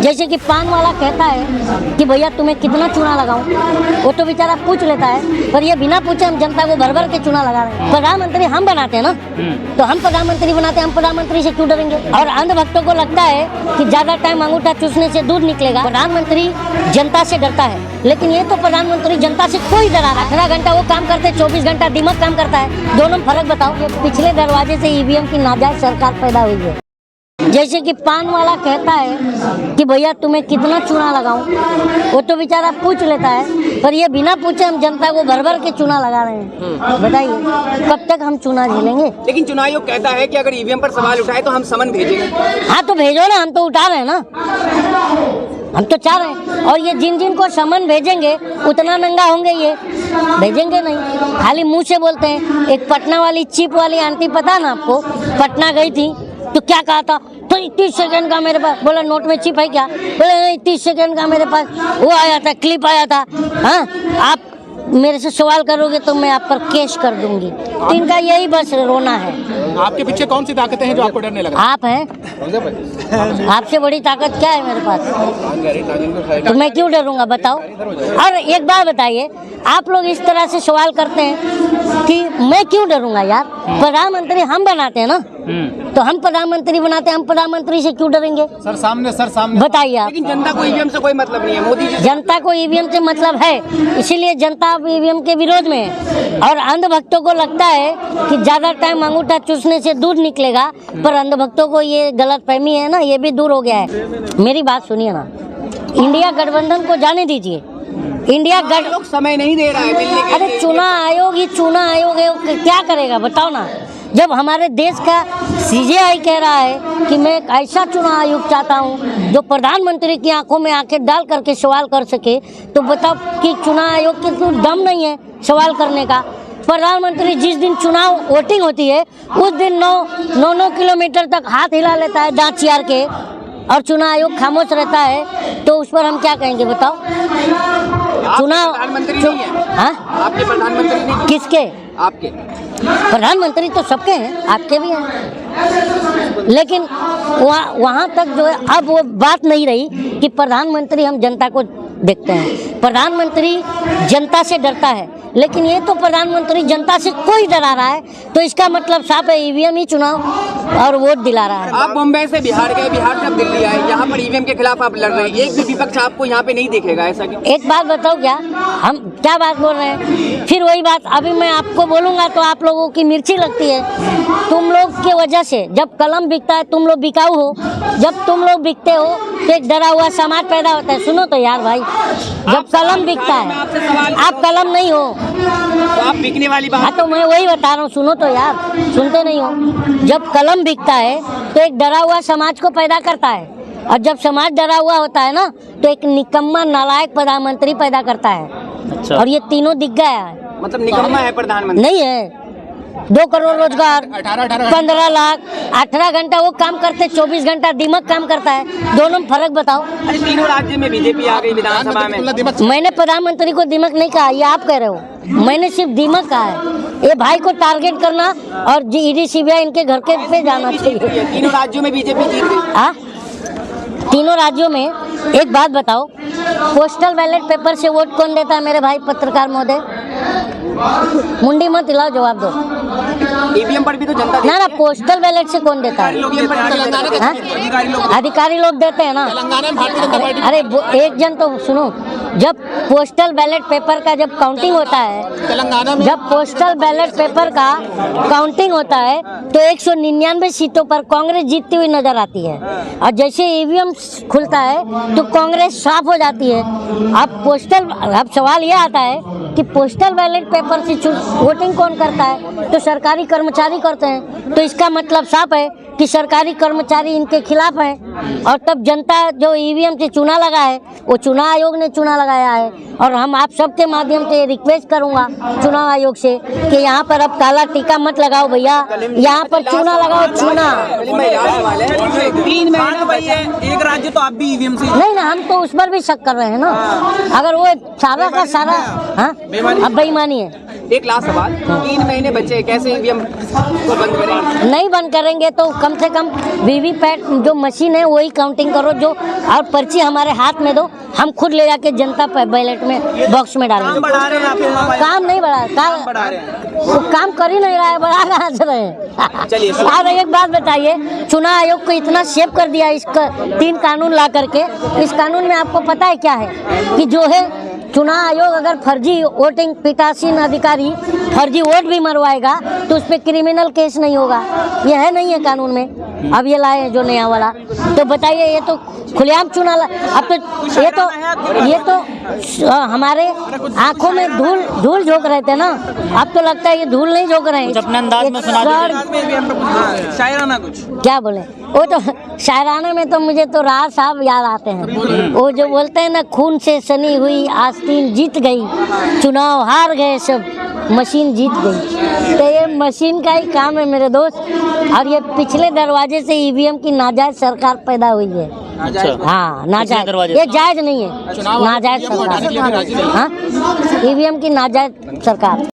जैसे कि पान वाला कहता है कि भैया तुम्हें कितना चूना लगाऊं, वो तो बेचारा पूछ लेता है, पर ये बिना पूछे हम जनता को भर भर के चूना लगा रहे हैं। प्रधानमंत्री हम बनाते हैं ना, तो हम प्रधानमंत्री बनाते हैं, हम प्रधानमंत्री से क्यों डरेंगे। और अंध भक्तों को लगता है कि ज्यादा टाइम अंगूठा चूसने से दूध निकलेगा। प्रधानमंत्री जनता से डरता है, लेकिन ये तो प्रधानमंत्री जनता से कोई डरा रहा है। 18 घंटा वो काम करते, 24 घंटा दिमाग काम करता है, दोनों में फर्क बताओ। ये पिछले दरवाजे से ईवीएम की नाजायज सरकार पैदा हुई है। जैसे कि पान वाला कहता है कि भैया तुम्हें कितना चूना लगाऊं, वो तो बेचारा पूछ लेता है, पर ये बिना पूछे हम जनता को भर भर के चूना लगा रहे हैं। बताइए कब तक हम चूना झेलेंगे। लेकिन चुनाव आयोग कहता है कि अगर ईवीएम पर सवाल उठाए तो हम समन भेजेंगे। हाँ तो भेजो ना, हम तो उठा रहे हैं ना, हम तो चाह रहे हैं। और ये जिन जिन को समन भेजेंगे उतना नंगा होंगे, ये भेजेंगे नहीं, खाली मुंह से बोलते हैं। एक पटना वाली चिप वाली आंटी, पता ना आपको, पटना गई थी तो क्या कहा था, तो 30 सेकंड का मेरे पास, बोला नोट में चिप है क्या, बोले नहीं 30 सेकंड का मेरे पास वो आया था, क्लिप आया था। हाँ आप मेरे से सवाल करोगे तो मैं आप पर केस कर दूंगी। तो इनका यही बस रोना है। आपके पीछे कौन सी ताकतें हैं जो आपको डरने लगा? आप हैं, आपसे बड़ी ताकत क्या है मेरे पास, तो मैं क्यों डरूंगा बताओ। और एक बात बताइए, आप लोग इस तरह से सवाल करते हैं कि मैं क्यों डरूंगा यार, प्रधानमंत्री हम बनाते हैं ना, तो हम प्रधानमंत्री बनाते हैं, हम प्रधानमंत्री से क्यों डरेंगे। सर सामने बताइए आप। लेकिन जनता को ईवीएम से कोई मतलब नहीं है, मोदी जी। जनता को ईवीएम से मतलब है, इसीलिए जनता ईवीएम के विरोध में है। और अंध भक्तों को लगता है कि ज्यादा टाइम अंगूठा चूसने से दूध निकलेगा, पर अंध भक्तों को ये गलत फहमी है ना, ये भी दूर हो गया है। मेरी बात सुनिए ना, इंडिया गठबंधन को जाने दीजिए। इंडिया लोग समय नहीं दे रहा है मिलने के अरे लिए। चुनाव आयोग ही चुनाव आयोग है, वो क्या करेगा बताओ ना। जब हमारे देश का सीजेआई कह रहा है कि मैं एक ऐसा चुनाव आयोग चाहता हूं जो प्रधानमंत्री की आंखों में आंखें डाल करके सवाल कर सके, तो बताओ कि चुनाव आयोग के तो दम नहीं है सवाल करने का। प्रधानमंत्री जिस दिन चुनाव वोटिंग होती है उस दिन 9 किलोमीटर तक हाथ हिला लेता है दांत चियार के, और चुनाव आयोग खामोश रहता है, तो उस पर हम क्या कहेंगे बताओ। चुनाव प्रधानमंत्री नहीं है। हाँ आपके प्रधानमंत्री नहीं, किसके, आपके प्रधानमंत्री तो सबके हैं, आपके भी हैं, लेकिन वहाँ तक जो है अब वो बात नहीं रही कि प्रधानमंत्री हम जनता को देखते हैं। प्रधानमंत्री जनता से डरता है, लेकिन ये तो प्रधानमंत्री जनता से कोई डरा रहा है, तो इसका मतलब साफ है ईवीएम ही चुनाव और वोट दिला रहा है। आप बम्बई से बिहार गए, बिहार से अब दिल्ली आए, यहाँ पर ईवीएम के खिलाफ आप लड़ रहे हैं, एक भी विपक्ष आपको यहाँ पे नहीं देखेगा, ऐसा क्यों? एक बात बताओ, क्या हम क्या बात बोल रहे हैं, फिर वही बात अभी मैं आपको बोलूंगा तो आप लोगों की मिर्ची लगती है। तुम लोग की वजह से जब कलम बिकता है, तुम लोग बिकाऊ हो, जब तुम लोग बिकते हो तो एक डरा हुआ समाज पैदा होता है। सुनो तो यार भाई, जब कलम बिकता है, आप कलम नहीं हो तो आप बिकने वाली बात। हाँ तो मैं वही बता रहा हूँ, सुनो तो यार, सुनते नहीं हो। जब कलम बिकता है तो एक डरा हुआ समाज को पैदा करता है, और जब समाज डरा हुआ होता है ना, तो एक निकम्मा नालायक प्रधानमंत्री पैदा करता है। अच्छा। और ये तीनों दिख गया है, मतलब निकम्मा है प्रधानमंत्री नहीं है। 2 करोड़ रोजगार, 15 लाख, 18 घंटा वो काम करते, 24 घंटा दिमाग काम करता है, दोनों में फर्क बताओ। अरे तीनों राज्य में बीजेपी आ गई विधानसभा में। मैंने प्रधानमंत्री को दिमाग नहीं कहा, ये आप कह रहे हो, मैंने सिर्फ दिमाग कहा है। ये भाई को टारगेट करना और ईडी सीबीआई इनके घर के पे जाना चाहिए। तीनों राज्यों में बीजेपी जीत गई। हाँ तीनों राज्यों में। एक बात बताओ, पोस्टल बैलेट पेपर से वोट कौन देता है मेरे भाई पत्रकार महोदय, मुंडी मत हिलाओ, जवाब दो। ईवीएम पर भी तो जनता ना पोस्टल बैलेट से कौन देता है, अधिकारी लोग देते हैं ना। अरे एक जन तो सुनो, जब पोस्टल बैलेट पेपर का जब काउंटिंग होता है, जब पोस्टल बैलेट पेपर का काउंटिंग होता है तो 199 सीटों पर कांग्रेस जीतती हुई नजर आती है, और जैसे ईवीएम खुलता है तो कांग्रेस साफ हो जाती है। अब सवाल यह आता है कि पोस्टल बैलेट पेपर से वोटिंग कौन करता है, तो सरकारी कर्मचारी करते हैं, तो इसका मतलब साफ है कि सरकारी कर्मचारी इनके खिलाफ हैं। और तब जनता जो ईवीएम से चुना लगा है, वो चुनाव आयोग ने चुना लगाया है। और हम आप सबके माध्यम से रिक्वेस्ट करूंगा चुनाव आयोग से कि यहाँ पर अब काला टीका मत लगाओ भैया, यहाँ पर चुना लगाओ, चुना। 3 महीने भाई है, एक राज्य तो आप भी ईवीएम से नहीं ना, हम तो उस पर भी शक कर रहे हैं ना। अगर वो सारा का सारा, हाँ अब बेईमानी है। एक लास्ट सवाल, 3 महीने बचे, कैसे ईवीएम को बंद करेंगे? नहीं बंद करेंगे तो कम से कम वीवीपैट जो मशीन है वही काउंटिंग करो, जो और पर्ची हमारे हाथ में दो, हम खुद ले जाके जनता बैलेट में बॉक्स में डालेंगे। काम नहीं बढ़ा, काम कर ही नहीं रहा है, बढ़ा कहाँ से रहे। चलिए। और एक बात बताइए, चुनाव आयोग को इतना सेव कर दिया इसका 3 कानून ला करके, इस कानून में आपको पता है क्या है कि जो है चुनाव आयोग अगर फर्जी वोटिंग पीठासीन अधिकारी फर्जी वोट भी मरवाएगा तो उस पर क्रिमिनल केस नहीं होगा, ये है नहीं है कानून में। अब ये लाए हैं जो नया वाला, तो बताइए ये तो खुलेआम चुनाव, अब तो ये तो हमारे आंखों में धूल झोंक रहे थे ना, अब तो लगता है ये धूल नहीं झोंक रहे हैं। अपने अंदाज में सुना शायराना कुछ क्या बोले, वो तो शायराना में तो मुझे तो राज साहब याद आते हैं, वो जो बोलते हैं ना, खून से सनी हुई आस्तीन जीत गई, चुनाव हार गए सब, मशीन जीत गई। तो ये मशीन का ही काम है मेरे दोस्त, और ये पिछले दरवाजे से ईवीएम की नाजायज सरकार पैदा हुई है। हाँ नाजायज, ये जायज नहीं है, नाजायज सरकार, हाँ ईवीएम की नाजायज सरकार।